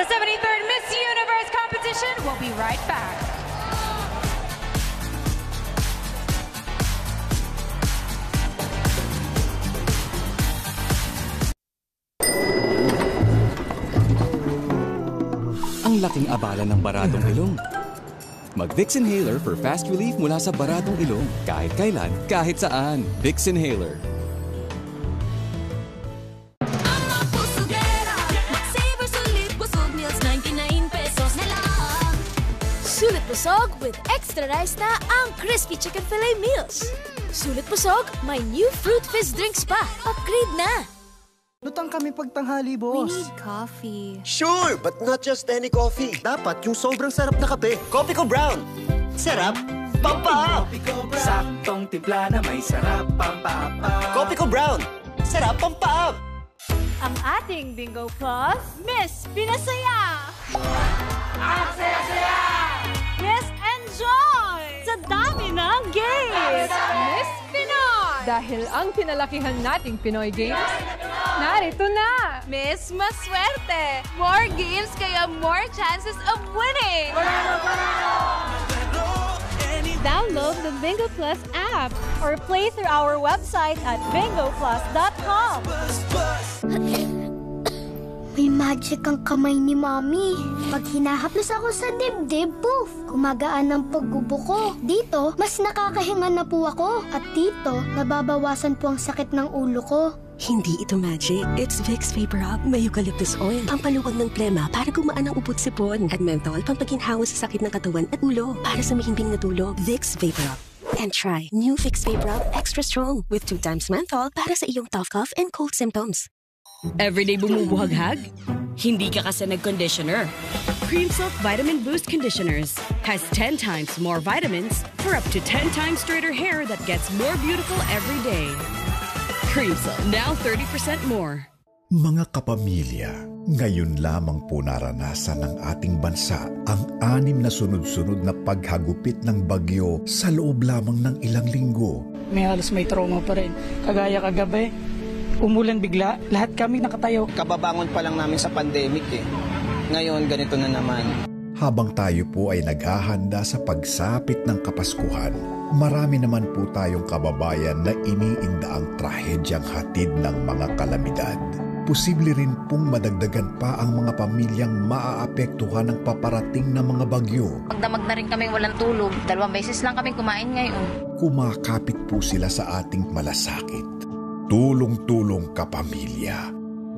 the 73rd Miss Universe competition. We'll be right back. Ang laking abala ng baradong ilong. Mag-Vicks Inhaler for fast relief mula sa baradong ilong. Kahit kailan, kahit saan. Vicks Inhaler. Sulit busog with extra rice na ang Crispy Chicken Filet Meals. Sulit busog, may new fruit fizz drinks pa. Upgrade na! Lutang kami pagtanghali, boss. We need coffee. Sure, but not just any coffee. Dapat yung sobrang sarap na kape. Kopiko Brown. Sarap, pampa-up. Saktong timpla na may sarap, pampa-up. Kopiko Brown. Sarap, pampa-up. Ang ating Bingo Plus, Miss Pinasaya! Ang saya-saya! Miss Enjoy! Sa dami ng games! Miss Pinoy! Dahil ang pinalakihan nating Pinoy Games, narito na! Miss Maswerte! More games kaya more chances of winning! Download the Bingo Plus app or play through our website at bingoplus.com. May magic ang kamay ni Mommy. Pag hinahaplos ako sa dibdib, poof! Kumagaan ang paggubo ko. Dito, mas nakakahinga na po ako. At dito, nababawasan po ang sakit ng ulo ko. Hindi ito magic. It's Vicks Vapor Rub. May eucalyptus oil. Pampaluwag ng plema para gumaan ang ubot sipon. At menthol, pampaginhawa sa sakit ng katawan at ulo. Para sa mahimbing na tulog. Vicks Vapor Rub. And try new Vicks Vapor Rub Extra Strong with 2 times menthol para sa iyong tough cough and cold symptoms. Everyday bumubuhaghag? Hindi ka kasi nag-conditioner. Cream Silk Vitamin Boost Conditioners has 10 times more vitamins for up to 10 times straighter hair that gets more beautiful every day. Cream Silk, now 30% more. Mga kapamilya, ngayon lamang po naranasan ng ating bansa ang 6 na sunod-sunod na paghagupit ng bagyo sa loob lamang ng ilang linggo. May halos may trauma pa rin. Kagaya kagabi, umulan bigla, lahat kami nakatayo. Kababangon pa lang namin sa pandemic eh. Ngayon, ganito na naman. Habang tayo po ay naghahanda sa pagsapit ng Kapaskuhan, marami naman po tayong kababayan na iniinda ang trahedyang hatid ng mga kalamidad. Posible rin pong madagdagan pa ang mga pamilyang maaapektuhan ng paparating na mga bagyo. Magdamag na rin kaming walang tulog. 2 beses lang kaming kumain ngayon. Kumakapit po sila sa ating malasakit. Tulong-tulong kapamilya.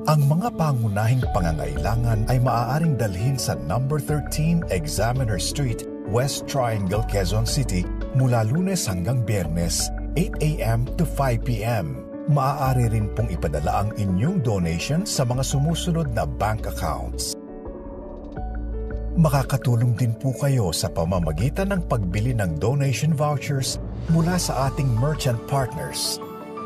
Ang mga pangunahing pangangailangan ay maaaring dalhin sa number 13 Examiner Street, West Triangle, Quezon City mula Lunes hanggang Biyernes, 8 a.m. to 5 p.m. Maaari rin pong ipadala ang inyong donation sa mga sumusunod na bank accounts. Makakatulong din po kayo sa pamamagitan ng pagbili ng donation vouchers mula sa ating merchant partners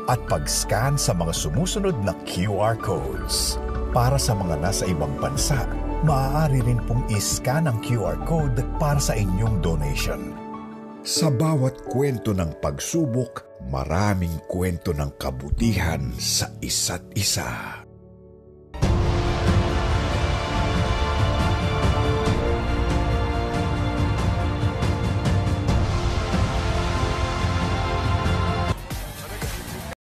at pag-scan sa mga sumusunod na QR codes. Para sa mga nasa ibang bansa, maaari rin pong i-scan ang QR code para sa inyong donation. Sa bawat kwento ng pagsubok, maraming kwento ng kabutihan sa isa't isa.